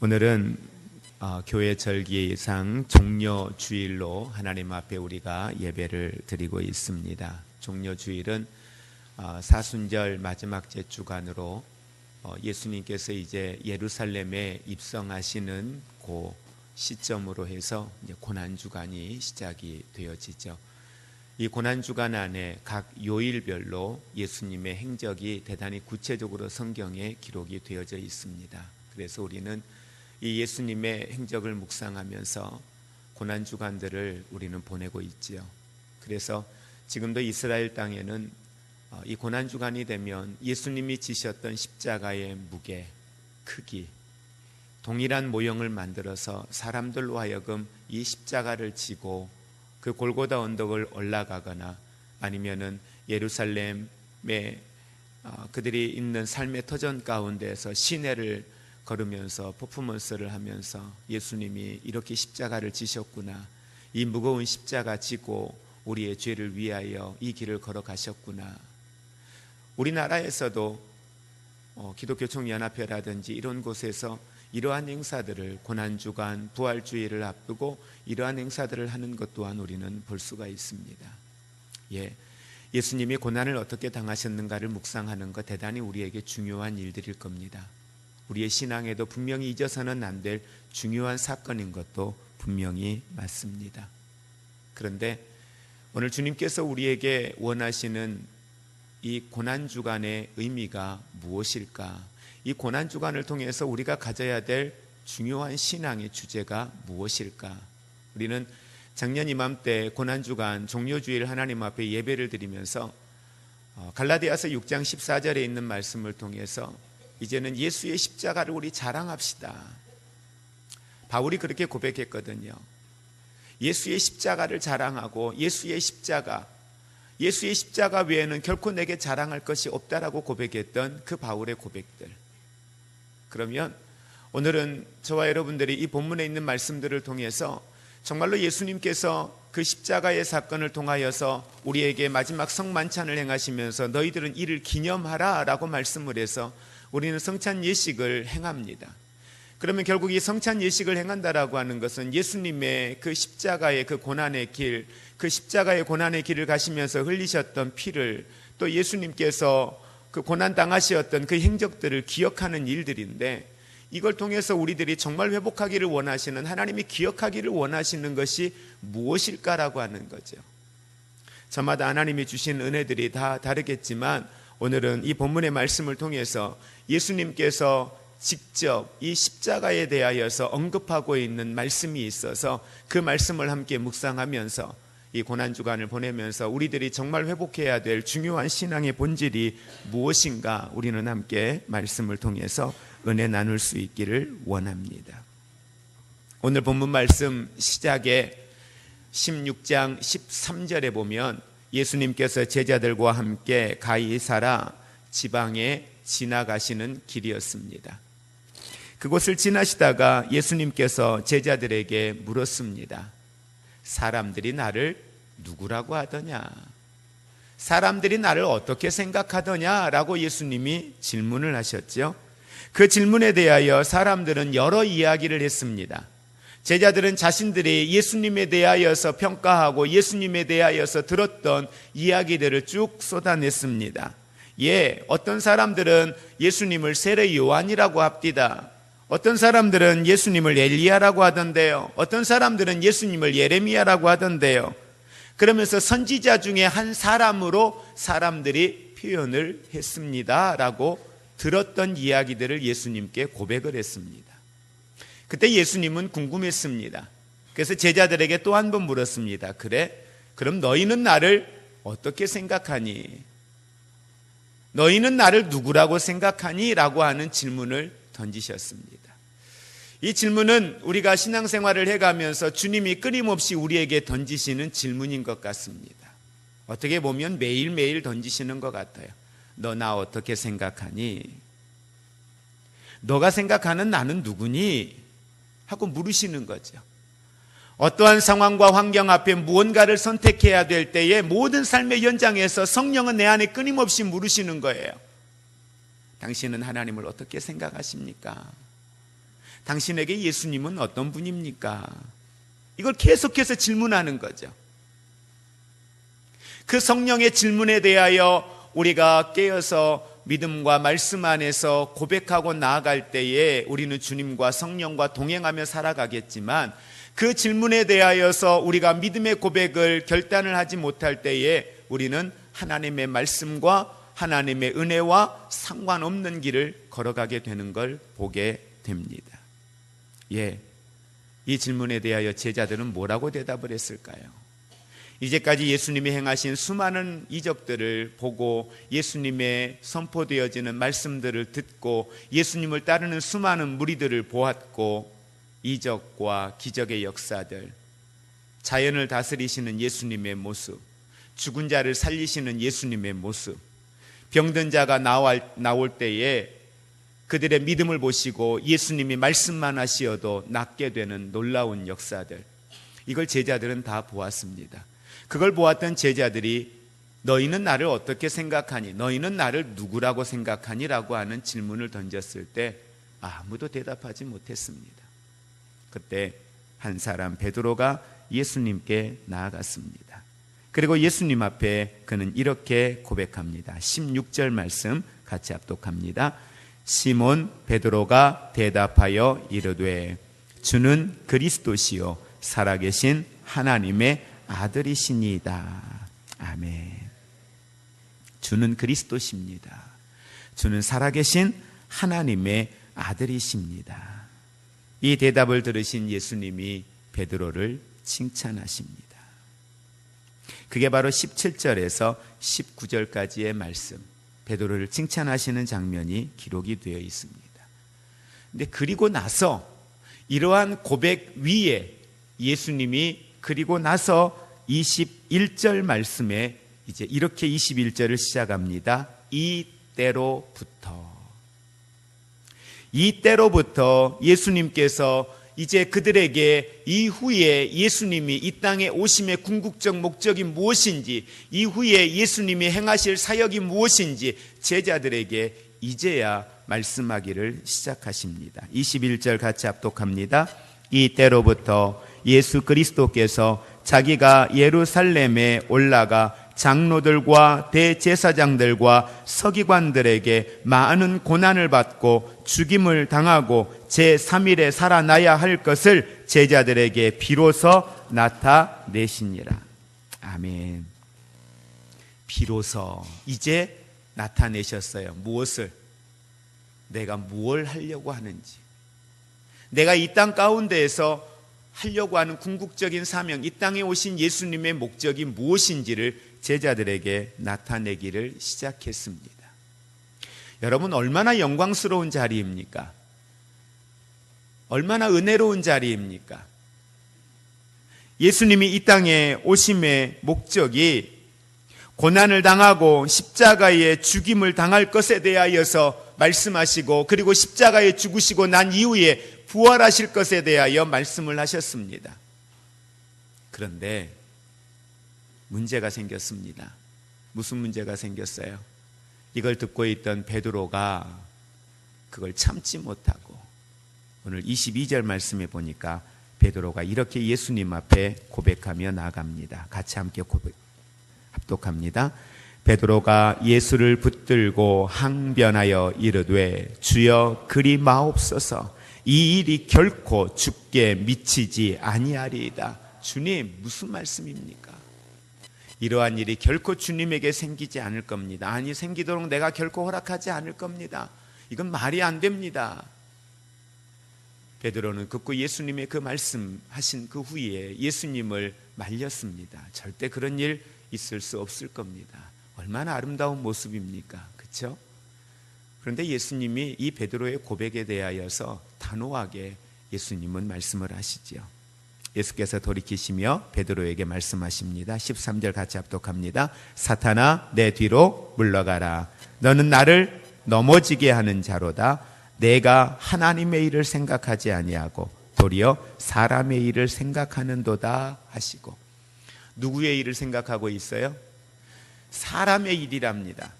오늘은 교회 절기상 종려주일로 하나님 앞에 우리가 예배를 드리고 있습니다. 종려주일은 사순절 마지막 주간으로 예수님께서 이제 예루살렘에 입성하시는 그 시점으로 해서 이제 고난주간이 시작이 되어지죠. 이 고난주간 안에 각 요일별로 예수님의 행적이 대단히 구체적으로 성경에 기록이 되어져 있습니다. 그래서 우리는 이 예수님의 행적을 묵상하면서 고난주간들을 우리는 보내고 있지요. 그래서 지금도 이스라엘 땅에는 이 고난주간이 되면 예수님이 지셨던 십자가의 무게, 크기, 동일한 모형을 만들어서 사람들로 하여금 이 십자가를 지고 그 골고다 언덕을 올라가거나 아니면은 예루살렘에 그들이 있는 삶의 터전 가운데에서 시내를 걸으면서 퍼포먼스를 하면서 예수님이 이렇게 십자가를 지셨구나, 이 무거운 십자가 지고 우리의 죄를 위하여 이 길을 걸어가셨구나. 우리나라에서도 기독교총연합회라든지 이런 곳에서 이러한 행사들을 고난주간, 부활주의를 앞두고 이러한 행사들을 하는 것 또한 우리는 볼 수가 있습니다. 예수님이 고난을 어떻게 당하셨는가를 묵상하는 것 대단히 우리에게 중요한 일들일 겁니다. 우리의 신앙에도 분명히 잊어서는 안 될 중요한 사건인 것도 분명히 맞습니다. 그런데 오늘 주님께서 우리에게 원하시는 이 고난주간의 의미가 무엇일까? 이 고난주간을 통해서 우리가 가져야 될 중요한 신앙의 주제가 무엇일까? 우리는 작년 이맘때 고난주간 종려주일 하나님 앞에 예배를 드리면서 갈라디아서 6장 14절에 있는 말씀을 통해서 이제는 예수의 십자가를 우리 자랑합시다. 바울이 그렇게 고백했거든요. 예수의 십자가를 자랑하고 예수의 십자가 외에는 결코 내게 자랑할 것이 없다라고 고백했던 그 바울의 고백들. 그러면 오늘은 저와 여러분들이 이 본문에 있는 말씀들을 통해서 정말로 예수님께서 그 십자가의 사건을 통하여서 우리에게 마지막 성만찬을 행하시면서 너희들은 이를 기념하라 라고 말씀을 해서 우리는 성찬 예식을 행합니다. 그러면 결국 이 성찬 예식을 행한다라고 하는 것은 예수님의 그 십자가의 그 고난의 길, 그 십자가의 고난의 길을 가시면서 흘리셨던 피를, 또 예수님께서 그 고난 당하셨던 그 행적들을 기억하는 일들인데, 이걸 통해서 우리들이 정말 회복하기를 원하시는, 하나님이 기억하기를 원하시는 것이 무엇일까라고 하는 거죠. 저마다 하나님이 주신 은혜들이 다 다르겠지만 오늘은 이 본문의 말씀을 통해서 예수님께서 직접 이 십자가에 대하여서 언급하고 있는 말씀이 있어서 그 말씀을 함께 묵상하면서 이 고난주간을 보내면서 우리들이 정말 회복해야 될 중요한 신앙의 본질이 무엇인가 우리는 함께 말씀을 통해서 은혜 나눌 수 있기를 원합니다. 오늘 본문 말씀 시작에 16장 13절에 보면 예수님께서 제자들과 함께 가이사라 지방에 지나가시는 길이었습니다. 그곳을 지나시다가 예수님께서 제자들에게 물었습니다. 사람들이 나를 누구라고 하더냐? 사람들이 나를 어떻게 생각하더냐? 라고 예수님이 질문을 하셨죠. 그 질문에 대하여 사람들은 여러 이야기를 했습니다. 제자들은 자신들이 예수님에 대하여서 평가하고 예수님에 대하여서 들었던 이야기들을 쭉 쏟아냈습니다. 어떤 사람들은 예수님을 세례 요한이라고 합디다. 어떤 사람들은 예수님을 엘리야라고 하던데요. 어떤 사람들은 예수님을 예레미야라고 하던데요. 그러면서 선지자 중에 한 사람으로 사람들이 표현을 했습니다 라고 들었던 이야기들을 예수님께 고백을 했습니다. 그때 예수님은 궁금했습니다. 그래서 제자들에게 또 한 번 물었습니다. 그래? 그럼 너희는 나를 어떻게 생각하니? 너희는 나를 누구라고 생각하니? 라고 하는 질문을 던지셨습니다. 이 질문은 우리가 신앙생활을 해가면서 주님이 끊임없이 우리에게 던지시는 질문인 것 같습니다. 어떻게 보면 매일매일 던지시는 것 같아요. 너 나 어떻게 생각하니? 너가 생각하는 나는 누구니? 하고 물으시는 거죠. 어떠한 상황과 환경 앞에 무언가를 선택해야 될 때에 모든 삶의 현장에서 성령은 내 안에 끊임없이 물으시는 거예요. 당신은 하나님을 어떻게 생각하십니까? 당신에게 예수님은 어떤 분입니까? 이걸 계속해서 질문하는 거죠. 그 성령의 질문에 대하여 우리가 깨어서 믿음과 말씀 안에서 고백하고 나아갈 때에 우리는 주님과 성령과 동행하며 살아가겠지만, 그 질문에 대하여서 우리가 믿음의 고백을 결단을 하지 못할 때에 우리는 하나님의 말씀과 하나님의 은혜와 상관없는 길을 걸어가게 되는 걸 보게 됩니다. 이 질문에 대하여 제자들은 뭐라고 대답을 했을까요? 이제까지 예수님이 행하신 수많은 이적들을 보고 예수님의 선포되어지는 말씀들을 듣고 예수님을 따르는 수많은 무리들을 보았고, 이적과 기적의 역사들, 자연을 다스리시는 예수님의 모습, 죽은 자를 살리시는 예수님의 모습, 병든 자가 나올 때에 그들의 믿음을 보시고 예수님이 말씀만 하시어도 낫게 되는 놀라운 역사들, 이걸 제자들은 다 보았습니다. 그걸 보았던 제자들이 너희는 나를 어떻게 생각하니? 너희는 나를 누구라고 생각하니? 라고 하는 질문을 던졌을 때 아무도 대답하지 못했습니다. 그때 한 사람 베드로가 예수님께 나아갔습니다. 그리고 예수님 앞에 그는 이렇게 고백합니다. 16절 말씀 같이 합독합니다. 시몬 베드로가 대답하여 이르되 주는 그리스도시요 살아계신 하나님의 아들이시니이다. 아멘. 주는 그리스도십니다. 주는 살아계신 하나님의 아들이십니다. 이 대답을 들으신 예수님이 베드로를 칭찬하십니다. 그게 바로 17절에서 19절까지의 말씀, 베드로를 칭찬하시는 장면이 기록이 되어 있습니다. 근데 그리고 나서 이러한 고백 위에 예수님이 그리고 나서 21절 말씀에 이제 이렇게 21절을 시작합니다. 이때로부터 예수님께서 이제 그들에게 이후에 예수님이 이 땅에 오심의 궁극적 목적이 무엇인지, 이후에 예수님이 행하실 사역이 무엇인지 제자들에게 이제야 말씀하기를 시작하십니다. 21절 같이 합독합니다. 이때로부터 예수 그리스도께서 자기가 예루살렘에 올라가 장로들과 대제사장들과 서기관들에게 많은 고난을 받고 죽임을 당하고 제3일에 살아나야 할 것을 제자들에게 비로소 나타내시니라. 아멘. 비로소 이제 나타내셨어요. 무엇을? 내가 무엇을 하려고 하는지, 내가 이 땅 가운데에서 하려고 하는 궁극적인 사명, 이 땅에 오신 예수님의 목적이 무엇인지를 제자들에게 나타내기를 시작했습니다. 여러분, 얼마나 영광스러운 자리입니까? 얼마나 은혜로운 자리입니까? 예수님이 이 땅에 오심의 목적이 고난을 당하고 십자가의 죽임을 당할 것에 대하여서 말씀하시고, 그리고 십자가에 죽으시고 난 이후에 부활하실 것에 대하여 말씀을 하셨습니다. 그런데 문제가 생겼습니다. 무슨 문제가 생겼어요? 이걸 듣고 있던 베드로가 그걸 참지 못하고, 오늘 22절 말씀에 보니까 베드로가 이렇게 예수님 앞에 고백하며 나갑니다. 같이 함께 합독합니다. 베드로가 예수를 붙들고 항변하여 이르되 주여 그리 마옵소서, 이 일이 결코 죽게 미치지 아니하리이다. 주님, 무슨 말씀입니까? 이러한 일이 결코 주님에게 생기지 않을 겁니다. 아니, 생기도록 내가 결코 허락하지 않을 겁니다. 이건 말이 안 됩니다. 베드로는 극구 예수님의 그 말씀하신 그 후에 예수님을 말렸습니다. 절대 그런 일 있을 수 없을 겁니다. 얼마나 아름다운 모습입니까? 그렇죠? 그런데 예수님이 이 베드로의 고백에 대하여서 단호하게 예수님은 말씀을 하시지요. 예수께서 돌이키시며 베드로에게 말씀하십니다. 13절 같이 합독합니다. 사탄아, 내 뒤로 물러가라. 너는 나를 넘어지게 하는 자로다. 내가 하나님의 일을 생각하지 아니하고 도리어 사람의 일을 생각하는도다 하시고. 누구의 일을 생각하고 있어요? 사람의 일이랍니다.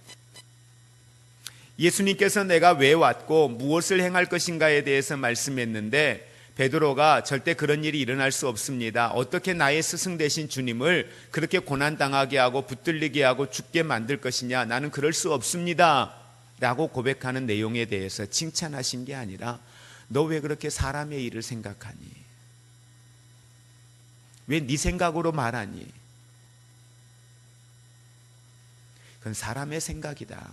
예수님께서 내가 왜 왔고 무엇을 행할 것인가에 대해서 말씀했는데 베드로가 절대 그런 일이 일어날 수 없습니다. 어떻게 나의 스승 되신 주님을 그렇게 고난당하게 하고 붙들리게 하고 죽게 만들 것이냐, 나는 그럴 수 없습니다 라고 고백하는 내용에 대해서 칭찬하신 게 아니라 너 왜 그렇게 사람의 일을 생각하니? 왜 네 생각으로 말하니? 그건 사람의 생각이다,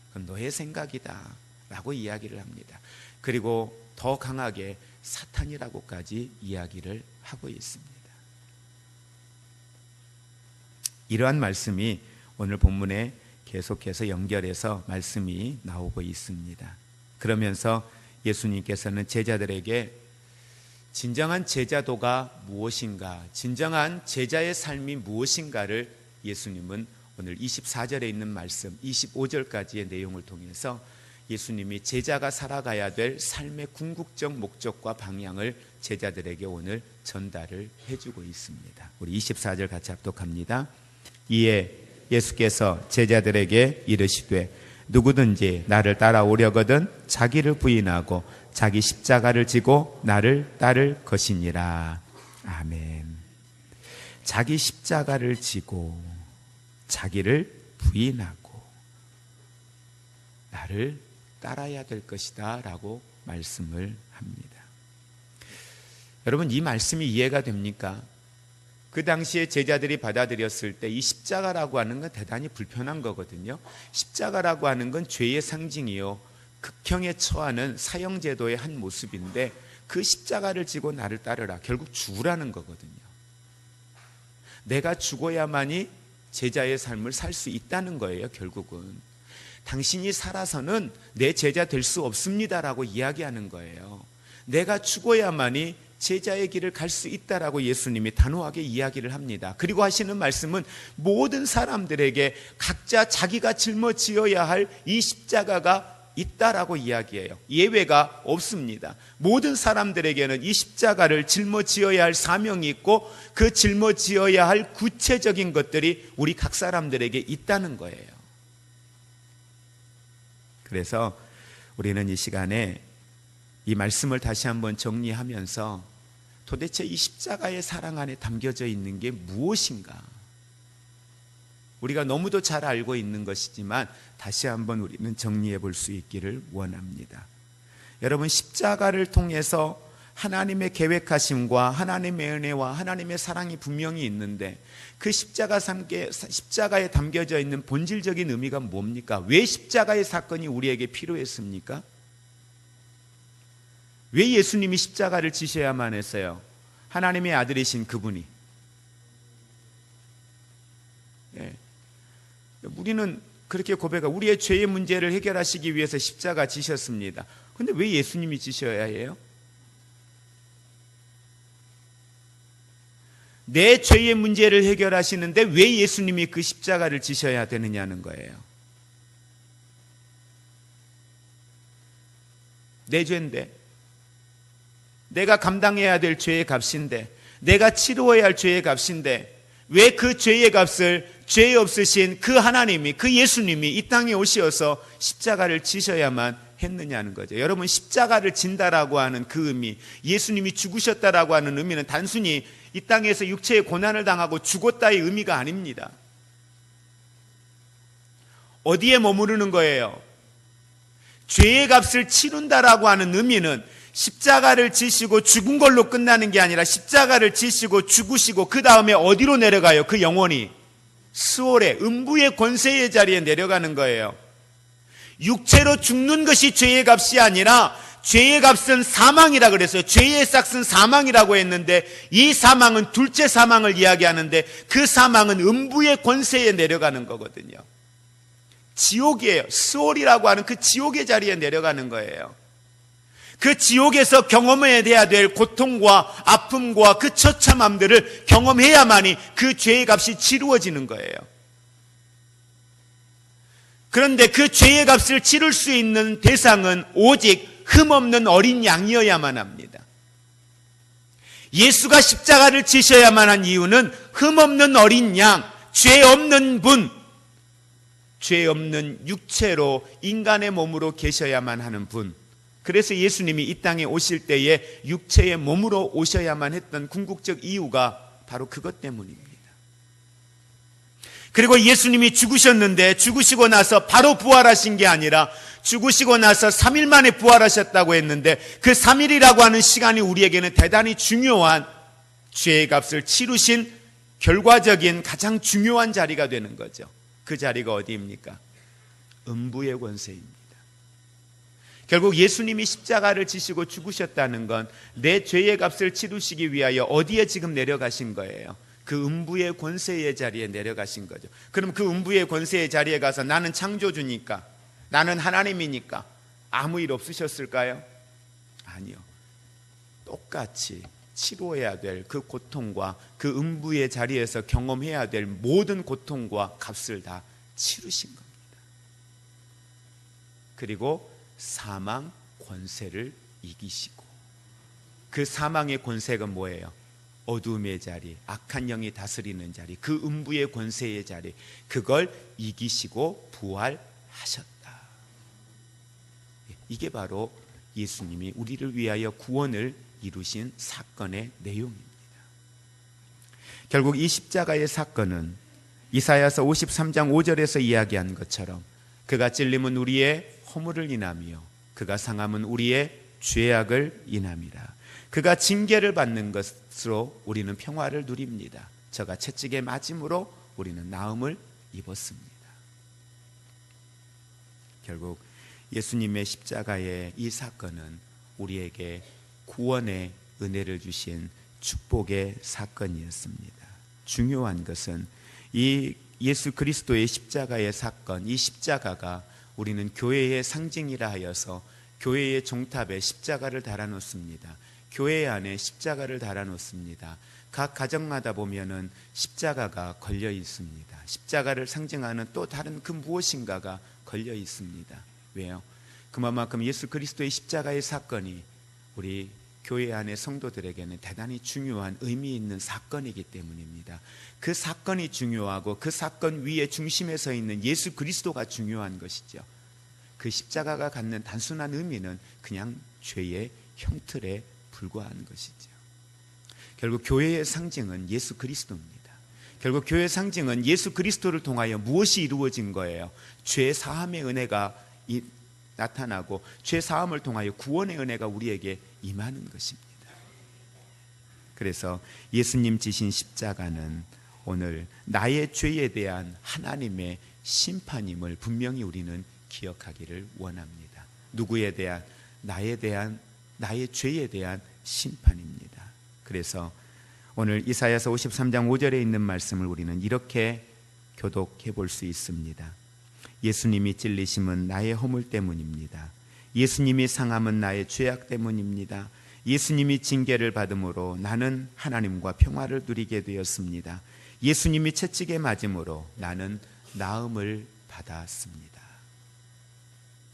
그건 너의 생각이다 라고 이야기를 합니다. 그리고 더 강하게 사탄이라고까지 이야기를 하고 있습니다. 이러한 말씀이 오늘 본문에 계속해서 연결해서 말씀이 나오고 있습니다. 그러면서 예수님께서는 제자들에게 진정한 제자도가 무엇인가, 진정한 제자의 삶이 무엇인가를 예수님은 오늘 24절에 있는 말씀 25절까지의 내용을 통해서 예수님이 제자가 살아가야 될 삶의 궁극적 목적과 방향을 제자들에게 오늘 전달을 해주고 있습니다. 우리 24절 같이 합독합니다. 이에 예수께서 제자들에게 이르시되 누구든지 나를 따라오려거든 자기를 부인하고 자기 십자가를 지고 나를 따를 것이니라. 아멘. 자기 십자가를 지고 자기를 부인하고 나를 따라야 될 것이다 라고 말씀을 합니다. 여러분, 이 말씀이 이해가 됩니까? 그 당시에 제자들이 받아들였을 때 이 십자가라고 하는 건 대단히 불편한 거거든요. 십자가라고 하는 건 죄의 상징이요, 극형에 처하는 사형제도의 한 모습인데 그 십자가를 지고 나를 따르라, 결국 죽으라는 거거든요. 내가 죽어야만이 제자의 삶을 살 수 있다는 거예요. 결국은 당신이 살아서는 내 제자 될 수 없습니다라고 이야기하는 거예요. 내가 죽어야만이 제자의 길을 갈 수 있다라고 예수님이 단호하게 이야기를 합니다. 그리고 하시는 말씀은 모든 사람들에게 각자 자기가 짊어지어야 할 이 십자가가 있다라고 이야기해요. 예외가 없습니다. 모든 사람들에게는 이 십자가를 짊어지어야 할 사명이 있고 그 짊어지어야 할 구체적인 것들이 우리 각 사람들에게 있다는 거예요. 그래서 우리는 이 시간에 이 말씀을 다시 한번 정리하면서 도대체 이 십자가의 사랑 안에 담겨져 있는 게 무엇인가? 우리가 너무도 잘 알고 있는 것이지만 다시 한번 우리는 정리해 볼 수 있기를 원합니다. 여러분, 십자가를 통해서 하나님의 계획하심과 하나님의 은혜와 하나님의 사랑이 분명히 있는데 그 십자가에 담겨져 있는 본질적인 의미가 뭡니까? 왜 십자가의 사건이 우리에게 필요했습니까? 왜 예수님이 십자가를 지셔야만 했어요? 하나님의 아들이신 그분이. 예. 우리는 그렇게 고백하고 우리의 죄의 문제를 해결하시기 위해서 십자가 지셨습니다. 그런데 왜 예수님이 지셔야 해요? 내 죄의 문제를 해결하시는데 왜 예수님이 그 십자가를 지셔야 되느냐는 거예요. 내 죄인데, 내가 감당해야 될 죄의 값인데, 내가 치루어야 할 죄의 값인데 왜 그 죄의 값을 죄 없으신 그 하나님이, 그 예수님이 이 땅에 오셔서 십자가를 지셔야만 했느냐는 거죠. 여러분, 십자가를 진다라고 하는 그 의미, 예수님이 죽으셨다라고 하는 의미는 단순히 이 땅에서 육체의 고난을 당하고 죽었다의 의미가 아닙니다. 어디에 머무르는 거예요? 죄의 값을 치른다라고 하는 의미는 십자가를 지시고 죽은 걸로 끝나는 게 아니라 십자가를 지시고 죽으시고 그 다음에 어디로 내려가요? 그 영혼이 스올의 음부의 권세의 자리에 내려가는 거예요. 육체로 죽는 것이 죄의 값이 아니라 죄의 값은 사망이라 그랬어요. 죄의 싹은 사망이라고 했는데 이 사망은 둘째 사망을 이야기하는데 그 사망은 음부의 권세에 내려가는 거거든요. 지옥이에요. 스올이라고 하는 그 지옥의 자리에 내려가는 거예요. 그 지옥에서 경험해야 될 고통과 아픔과 그 처참함들을 경험해야만이 그 죄의 값이 치루어지는 거예요. 그런데 그 죄의 값을 치를 수 있는 대상은 오직 흠없는 어린 양이어야만 합니다. 예수가 십자가를 지셔야만 한 이유는 흠없는 어린 양, 죄 없는 분, 죄 없는 육체로 인간의 몸으로 계셔야만 하는 분. 그래서 예수님이 이 땅에 오실 때에 육체의 몸으로 오셔야만 했던 궁극적 이유가 바로 그것 때문입니다. 그리고 예수님이 죽으셨는데 죽으시고 나서 바로 부활하신 게 아니라 죽으시고 나서 3일 만에 부활하셨다고 했는데 그 3일이라고 하는 시간이 우리에게는 대단히 중요한 죄의 값을 치르신 결과적인 가장 중요한 자리가 되는 거죠. 그 자리가 어디입니까? 음부의 권세입니다. 결국 예수님이 십자가를 지시고 죽으셨다는 건 내 죄의 값을 치르시기 위하여 어디에 지금 내려가신 거예요? 그 음부의 권세의 자리에 내려가신 거죠. 그럼 그 음부의 권세의 자리에 가서 나는 창조주니까, 나는 하나님이니까 아무 일 없으셨을까요? 아니요. 똑같이 치료해야 될 그 고통과 그 음부의 자리에서 경험해야 될 모든 고통과 값을 다 치르신 겁니다. 그리고 사망 권세를 이기시고, 그 사망의 권세가 뭐예요? 어둠의 자리, 악한 영이 다스리는 자리, 그 음부의 권세의 자리, 그걸 이기시고 부활하셨다. 이게 바로 예수님이 우리를 위하여 구원을 이루신 사건의 내용입니다. 결국 이 십자가의 사건은 이사야서 53장 5절에서 이야기한 것처럼 그가 찔림은 우리의 허물을 인하며 그가 상함은 우리의 죄악을 인함이라. 그가 징계를 받는 것으로 우리는 평화를 누립니다. 저가 채찍에 맞음으로 우리는 나음을 입었습니다. 결국 예수님의 십자가의 이 사건은 우리에게 구원의 은혜를 주신 축복의 사건이었습니다. 중요한 것은 이 예수 그리스도의 십자가의 사건, 이 십자가가 우리는 교회의 상징이라 하여서 교회의 종탑에 십자가를 달아놓습니다. 교회 안에 십자가를 달아놓습니다. 각 가정마다 보면은 십자가가 걸려 있습니다. 십자가를 상징하는 또 다른 그 무엇인가가 걸려 있습니다. 왜요? 그만큼 예수 그리스도의 십자가의 사건이 우리 교회 안의 성도들에게는 대단히 중요한 의미 있는 사건이기 때문입니다. 그 사건이 중요하고 그 사건 위에 중심에 서 있는 예수 그리스도가 중요한 것이죠. 그 십자가가 갖는 단순한 의미는 그냥 죄의 형틀에 불과한 것이죠. 결국 교회의 상징은 예수 그리스도입니다. 결국 교회의 상징은 예수 그리스도를 통하여 무엇이 이루어진 거예요? 죄 사함의 은혜가 나타나고 죄 사함을 통하여 구원의 은혜가 우리에게 임하는 것입니다. 그래서 예수님 지신 십자가는 오늘 나의 죄에 대한 하나님의 심판임을 분명히 우리는 기억하기를 원합니다. 누구에 대한? 나의 죄에 대한 심판입니다. 그래서 오늘 이사야서 53장 5절에 있는 말씀을 우리는 이렇게 교독해 볼 수 있습니다. 예수님이 찔리심은 나의 허물 때문입니다. 예수님이 상함은 나의 죄악 때문입니다. 예수님이 징계를 받음으로 나는 하나님과 평화를 누리게 되었습니다. 예수님이 채찍에 맞음으로 나는 나음을 받았습니다.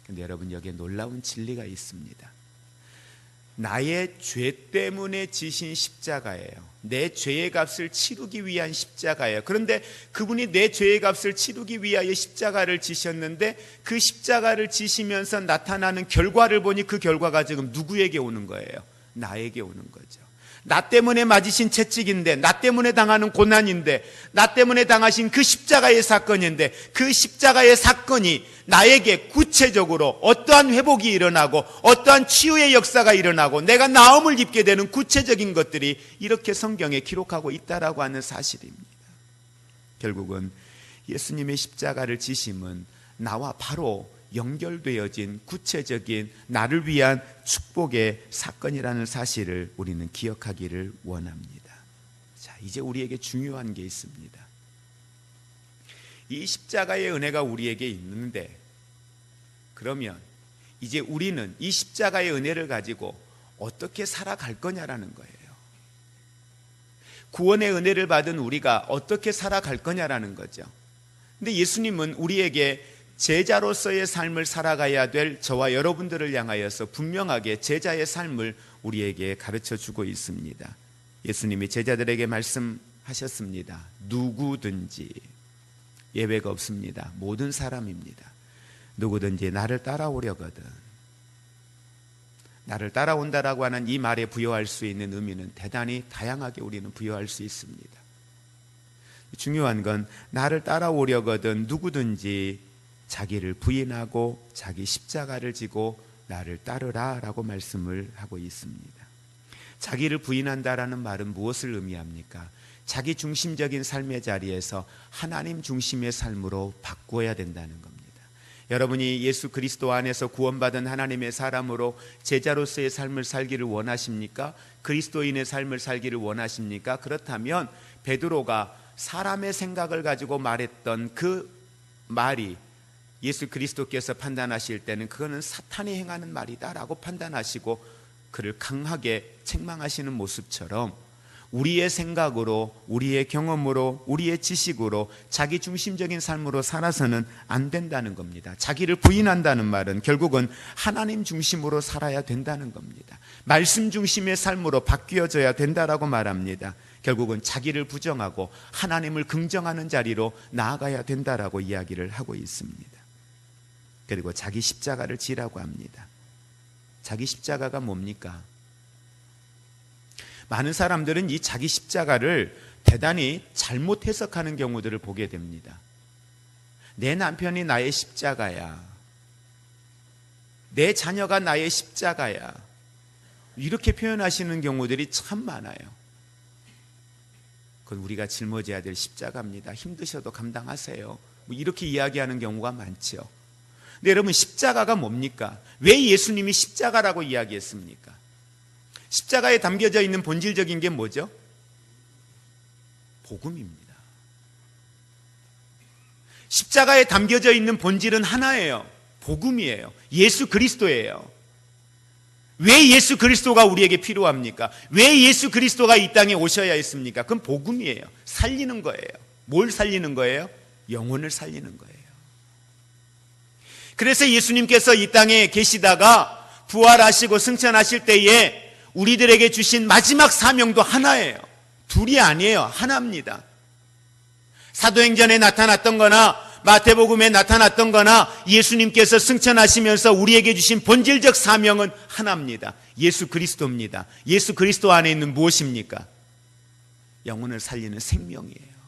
그런데 여러분, 여기에 놀라운 진리가 있습니다. 나의 죄 때문에 지신 십자가예요. 내 죄의 값을 치르기 위한 십자가예요. 그런데 그분이 내 죄의 값을 치르기 위하여 십자가를 지셨는데 그 십자가를 지시면서 나타나는 결과를 보니 그 결과가 지금 누구에게 오는 거예요? 나에게 오는 거죠. 나 때문에 맞으신 채찍인데, 나 때문에 당하는 고난인데, 나 때문에 당하신 그 십자가의 사건인데, 그 십자가의 사건이 나에게 구체적으로 어떠한 회복이 일어나고 어떠한 치유의 역사가 일어나고 내가 나음을 입게 되는 구체적인 것들이 이렇게 성경에 기록하고 있다라고 하는 사실입니다. 결국은 예수님의 십자가를 지심은 나와 바로 연결되어진 구체적인 나를 위한 축복의 사건이라는 사실을 우리는 기억하기를 원합니다. 자, 이제 우리에게 중요한 게 있습니다. 이 십자가의 은혜가 우리에게 있는데, 그러면 이제 우리는 이 십자가의 은혜를 가지고 어떻게 살아갈 거냐라는 거예요. 구원의 은혜를 받은 우리가 어떻게 살아갈 거냐라는 거죠. 근데 예수님은 우리에게 제자로서의 삶을 살아가야 될 저와 여러분들을 향하여서 분명하게 제자의 삶을 우리에게 가르쳐 주고 있습니다. 예수님이 제자들에게 말씀하셨습니다. 누구든지, 예외가 없습니다. 모든 사람입니다. 누구든지 나를 따라오려거든. 나를 따라온다라고 하는 이 말에 부여할 수 있는 의미는 대단히 다양하게 우리는 부여할 수 있습니다. 중요한 건 나를 따라오려거든 누구든지 자기를 부인하고 자기 십자가를 지고 나를 따르라 라고 말씀을 하고 있습니다. 자기를 부인한다라는 말은 무엇을 의미합니까? 자기 중심적인 삶의 자리에서 하나님 중심의 삶으로 바꾸어야 된다는 겁니다. 여러분이 예수 그리스도 안에서 구원받은 하나님의 사람으로 제자로서의 삶을 살기를 원하십니까? 그리스도인의 삶을 살기를 원하십니까? 그렇다면 베드로가 사람의 생각을 가지고 말했던 그 말이 예수 그리스도께서 판단하실 때는 그거는 사탄이 행하는 말이다라고 판단하시고 그를 강하게 책망하시는 모습처럼 우리의 생각으로, 우리의 경험으로, 우리의 지식으로 자기 중심적인 삶으로 살아서는 안 된다는 겁니다. 자기를 부인한다는 말은 결국은 하나님 중심으로 살아야 된다는 겁니다. 말씀 중심의 삶으로 바뀌어져야 된다라고 말합니다. 결국은 자기를 부정하고 하나님을 긍정하는 자리로 나아가야 된다라고 이야기를 하고 있습니다. 그리고 자기 십자가를 지라고 합니다. 자기 십자가가 뭡니까? 많은 사람들은 이 자기 십자가를 대단히 잘못 해석하는 경우들을 보게 됩니다. 내 남편이 나의 십자가야. 내 자녀가 나의 십자가야. 이렇게 표현하시는 경우들이 참 많아요. 그건 우리가 짊어져야 될 십자가입니다. 힘드셔도 감당하세요. 이렇게 이야기하는 경우가 많죠. 근데 여러분, 십자가가 뭡니까? 왜 예수님이 십자가라고 이야기했습니까? 십자가에 담겨져 있는 본질적인 게 뭐죠? 복음입니다. 십자가에 담겨져 있는 본질은 하나예요. 복음이에요. 예수 그리스도예요. 왜 예수 그리스도가 우리에게 필요합니까? 왜 예수 그리스도가 이 땅에 오셔야 했습니까? 그건 복음이에요. 살리는 거예요. 뭘 살리는 거예요? 영혼을 살리는 거예요. 그래서 예수님께서 이 땅에 계시다가 부활하시고 승천하실 때에 우리들에게 주신 마지막 사명도 하나예요. 둘이 아니에요. 하나입니다. 사도행전에 나타났던 거나 마태복음에 나타났던 거나 예수님께서 승천하시면서 우리에게 주신 본질적 사명은 하나입니다. 예수 그리스도입니다. 예수 그리스도 안에 있는 무엇입니까? 영혼을 살리는 생명이에요.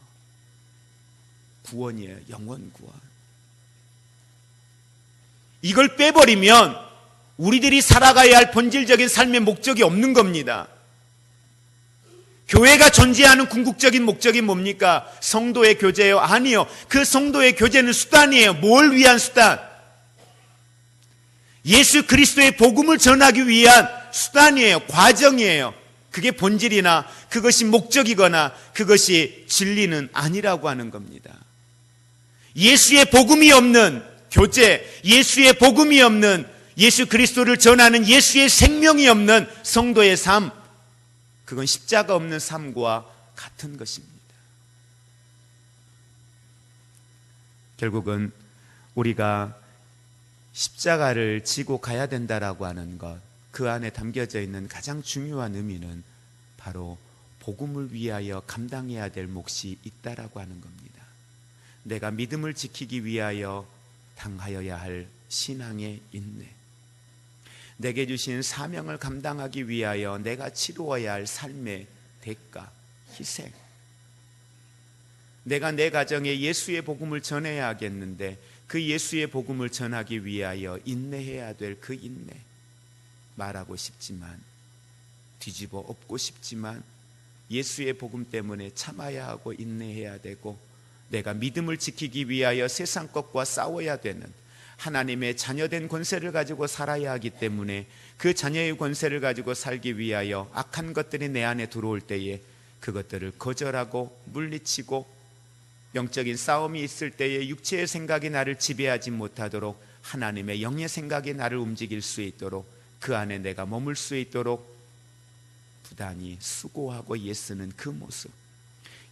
구원이에요. 영원 구원. 이걸 빼버리면 우리들이 살아가야 할 본질적인 삶의 목적이 없는 겁니다. 교회가 존재하는 궁극적인 목적이 뭡니까? 성도의 교제요? 아니요. 그 성도의 교제는 수단이에요. 뭘 위한 수단? 예수 그리스도의 복음을 전하기 위한 수단이에요. 과정이에요. 그게 본질이나 그것이 목적이거나 그것이 진리는 아니라고 하는 겁니다. 예수의 복음이 없는 교제, 예수의 복음이 없는 예수 그리스도를 전하는 예수의 생명이 없는 성도의 삶, 그건 십자가 없는 삶과 같은 것입니다. 결국은 우리가 십자가를 지고 가야 된다라고 하는 것, 그 안에 담겨져 있는 가장 중요한 의미는 바로 복음을 위하여 감당해야 될 몫이 있다라고 하는 겁니다. 내가 믿음을 지키기 위하여 당하여야 할 신앙의 인내, 내게 주신 사명을 감당하기 위하여 내가 치루어야 할 삶의 대가, 희생, 내가 내 가정에 예수의 복음을 전해야 하겠는데 그 예수의 복음을 전하기 위하여 인내해야 될 그 인내, 말하고 싶지만 뒤집어 엎고 싶지만 예수의 복음 때문에 참아야 하고 인내해야 되고, 내가 믿음을 지키기 위하여 세상 것과 싸워야 되는 하나님의 자녀된 권세를 가지고 살아야 하기 때문에 그 자녀의 권세를 가지고 살기 위하여 악한 것들이 내 안에 들어올 때에 그것들을 거절하고 물리치고, 영적인 싸움이 있을 때에 육체의 생각이 나를 지배하지 못하도록 하나님의 영의 생각이 나를 움직일 수 있도록, 그 안에 내가 머물 수 있도록 부단히 수고하고 애쓰는 그 모습,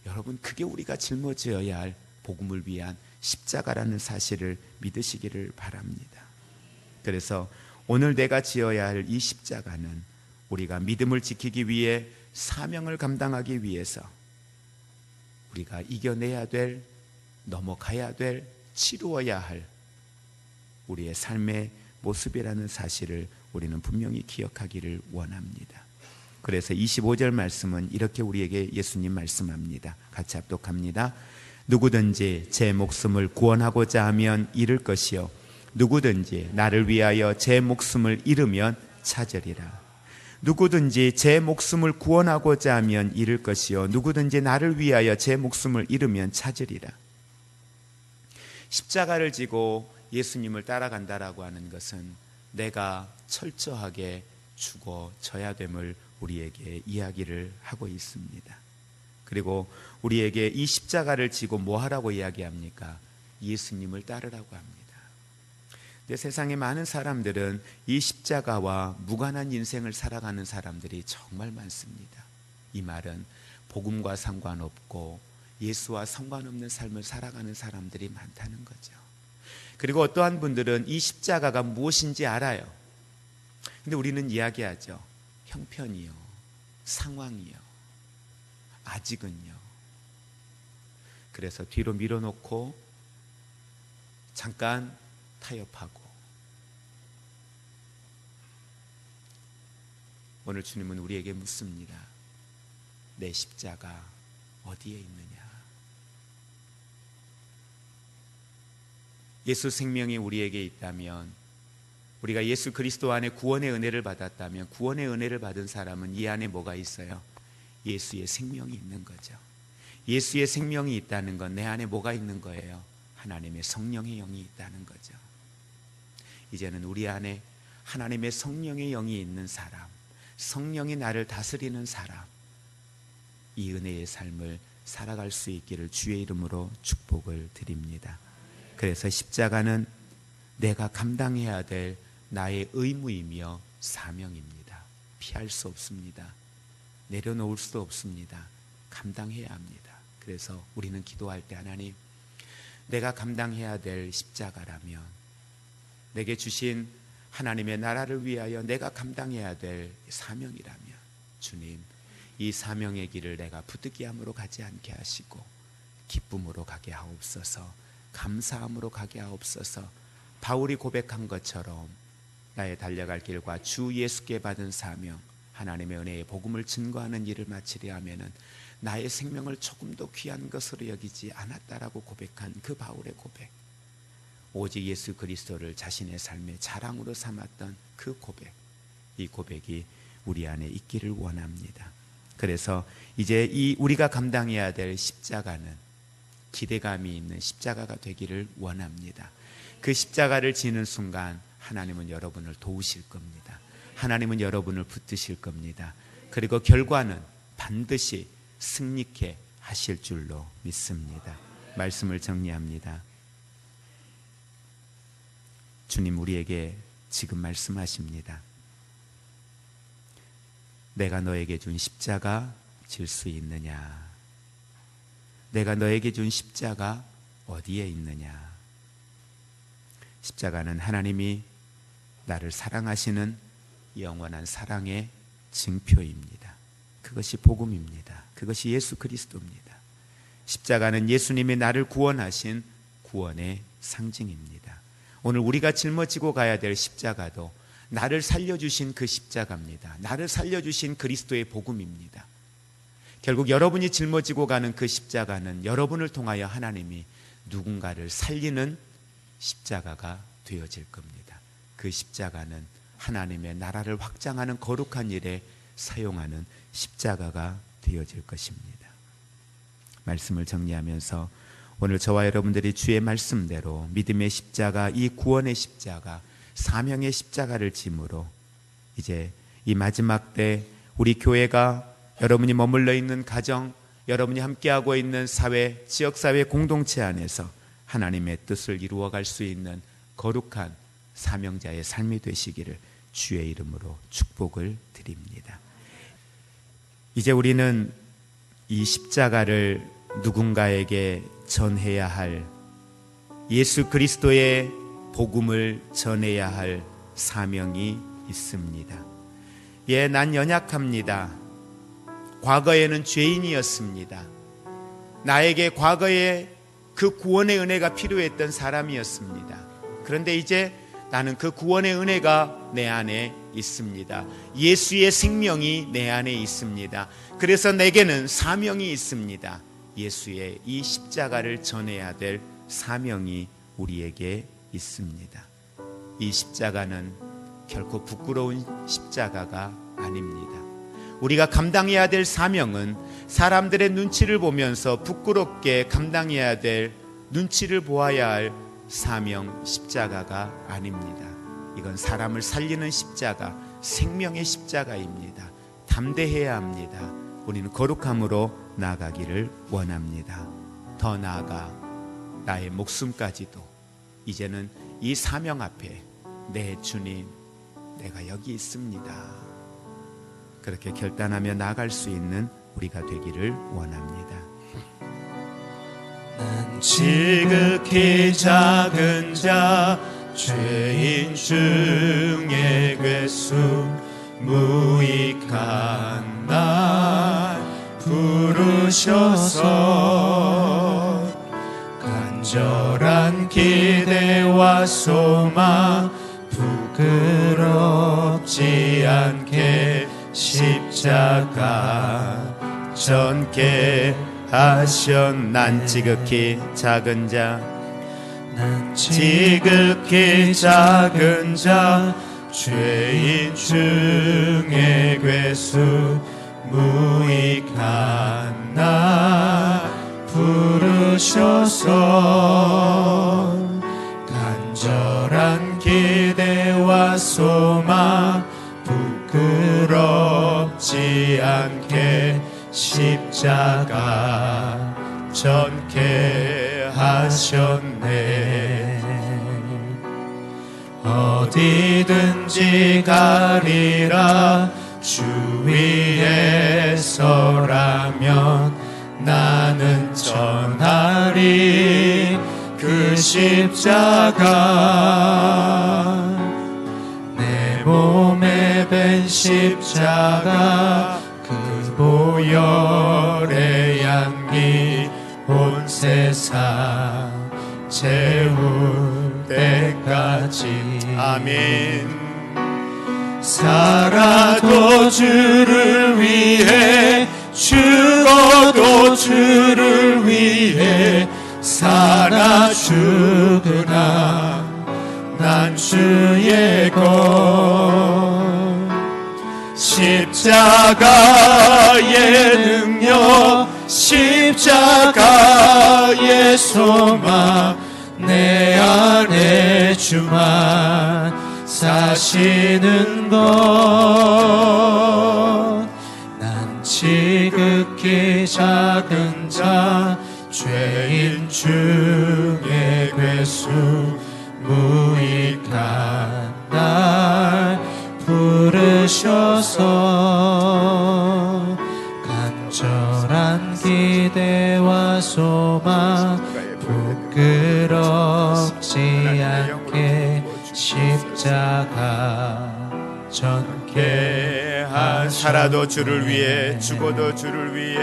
여러분, 그게 우리가 짊어져야 할 복음을 위한 십자가라는 사실을 믿으시기를 바랍니다. 그래서 오늘 내가 지어야 할 이 십자가는 우리가 믿음을 지키기 위해, 사명을 감당하기 위해서 우리가 이겨내야 될 넘어가야 될, 치루어야 할 우리의 삶의 모습이라는 사실을 우리는 분명히 기억하기를 원합니다. 그래서 25절 말씀은 이렇게 우리에게 예수님 말씀합니다. 같이 합독합니다. 누구든지 제 목숨을 구원하고자 하면 잃을 것이요 누구든지 나를 위하여 제 목숨을 잃으면 찾으리라. 누구든지 제 목숨을 구원하고자 하면 잃을 것이요 누구든지 나를 위하여 제 목숨을 잃으면 찾으리라. 십자가를 지고 예수님을 따라간다라고 하는 것은 내가 철저하게 죽어져야 됨을 우리에게 이야기를 하고 있습니다. 그리고 우리에게 이 십자가를 지고 뭐 하라고 이야기합니까? 예수님을 따르라고 합니다. 근데 세상에 많은 사람들은 이 십자가와 무관한 인생을 살아가는 사람들이 정말 많습니다. 이 말은 복음과 상관없고 예수와 상관없는 삶을 살아가는 사람들이 많다는 거죠. 그리고 어떠한 분들은 이 십자가가 무엇인지 알아요. 근데 우리는 이야기하죠. 형편이요, 상황이요, 아직은요. 그래서 뒤로 밀어놓고 잠깐 타협하고, 오늘 주님은 우리에게 묻습니다. 내 십자가 어디에 있느냐? 예수 생명이 우리에게 있다면, 우리가 예수 그리스도 안에 구원의 은혜를 받았다면, 구원의 은혜를 받은 사람은 이 안에 뭐가 있어요? 예수의 생명이 있는 거죠. 예수의 생명이 있다는 건 내 안에 뭐가 있는 거예요? 하나님의 성령의 영이 있다는 거죠. 이제는 우리 안에 하나님의 성령의 영이 있는 사람, 성령이 나를 다스리는 사람, 이 은혜의 삶을 살아갈 수 있기를 주의 이름으로 축복을 드립니다. 그래서 십자가는 내가 감당해야 될 나의 의무이며 사명입니다. 피할 수 없습니다. 내려놓을 수 없습니다. 감당해야 합니다. 그래서 우리는 기도할 때, 하나님, 내가 감당해야 될 십자가라면, 내게 주신 하나님의 나라를 위하여 내가 감당해야 될 사명이라면, 주님, 이 사명의 길을 내가 부득이함으로 가지 않게 하시고 기쁨으로 가게 하옵소서, 감사함으로 가게 하옵소서. 바울이 고백한 것처럼 나의 달려갈 길과 주 예수께 받은 사명, 하나님의 은혜의 복음을 증거하는 일을 마치려 하면은 나의 생명을 조금도 귀한 것으로 여기지 않았다라고 고백한 그 바울의 고백, 오직 예수 그리스도를 자신의 삶의 자랑으로 삼았던 그 고백, 이 고백이 우리 안에 있기를 원합니다. 그래서 이제 이 우리가 감당해야 될 십자가는 기대감이 있는 십자가가 되기를 원합니다. 그 십자가를 지는 순간 하나님은 여러분을 도우실 겁니다. 하나님은 여러분을 붙드실 겁니다. 그리고 결과는 반드시 승리케 하실 줄로 믿습니다. 말씀을 정리합니다. 주님 우리에게 지금 말씀하십니다. 내가 너에게 준 십자가 질 수 있느냐? 내가 너에게 준 십자가 어디에 있느냐? 십자가는 하나님이 나를 사랑하시는 영원한 사랑의 증표입니다. 그것이 복음입니다. 그것이 예수 그리스도입니다. 십자가는 예수님이 나를 구원하신 구원의 상징입니다. 오늘 우리가 짊어지고 가야 될 십자가도 나를 살려주신 그 십자가입니다. 나를 살려주신 그리스도의 복음입니다. 결국 여러분이 짊어지고 가는 그 십자가는 여러분을 통하여 하나님이 누군가를 살리는 십자가가 되어질 겁니다. 그 십자가는 하나님의 나라를 확장하는 거룩한 일에 사용하는 십자가가 되어질 것입니다. 말씀을 정리하면서 오늘 저와 여러분들이 주의 말씀대로 믿음의 십자가, 이 구원의 십자가, 사명의 십자가를 짐으로 이제 이 마지막 때 우리 교회가, 여러분이 머물러 있는 가정, 여러분이 함께하고 있는 사회, 지역사회 공동체 안에서 하나님의 뜻을 이루어갈 수 있는 거룩한 사명자의 삶이 되시기를 주의 이름으로 축복을 드립니다. 이제 우리는 이 십자가를 누군가에게 전해야 할, 예수 그리스도의 복음을 전해야 할 사명이 있습니다. 예, 난 연약합니다. 과거에는 죄인이었습니다. 나에게 과거에 그 구원의 은혜가 필요했던 사람이었습니다. 그런데 이제 나는 그 구원의 은혜가 내 안에 있습니다. 예수의 생명이 내 안에 있습니다. 그래서 내게는 사명이 있습니다. 예수의 이 십자가를 전해야 될 사명이 우리에게 있습니다. 이 십자가는 결코 부끄러운 십자가가 아닙니다. 우리가 감당해야 될 사명은 사람들의 눈치를 보면서 부끄럽게 감당해야 될, 눈치를 보아야 할 사명 십자가가 아닙니다. 이건 사람을 살리는 십자가, 생명의 십자가입니다. 담대해야 합니다. 우리는 거룩함으로 나아가기를 원합니다. 더 나아가 나의 목숨까지도 이제는 이 사명 앞에 내 주님, 내가 여기 있습니다. 그렇게 결단하며 나아갈 수 있는 우리가 되기를 원합니다. 난 지극히 작은 자, 죄인 중에 괴수, 무익한 날 부르셔서 간절한 기대와 소망 부끄럽지 않게 십자가 전케 하셨. 난 지극히 작은 자, 난 지극히 작은 자, 죄인 중에 괴수, 무익한 나 부르셔서 간절한 기대와 소망 부끄럽지 않게 십자가 전케 하셨네. 어디든지 가리라 주 위에 서라면 나는 전하리 그 십자가. 내 몸에 밴 십자가 그 보혈의 향기 온 세상 채울 때까지. 아멘. 살아도 주를 위해, 죽어도 주를 위해, 살아 죽으나 난 주의 것. 십자가의 능력, 십자가의 소망, 내 안에 주만 사시는 것. 난 지극히 작은 자, 죄인 중에 괴수, 무익한 날 부르셔서 간절한 기대와 소망 부끄럽지 않게 십자가 전케 하셨네. 살아도 주를 위해, 죽어도 주를 위해,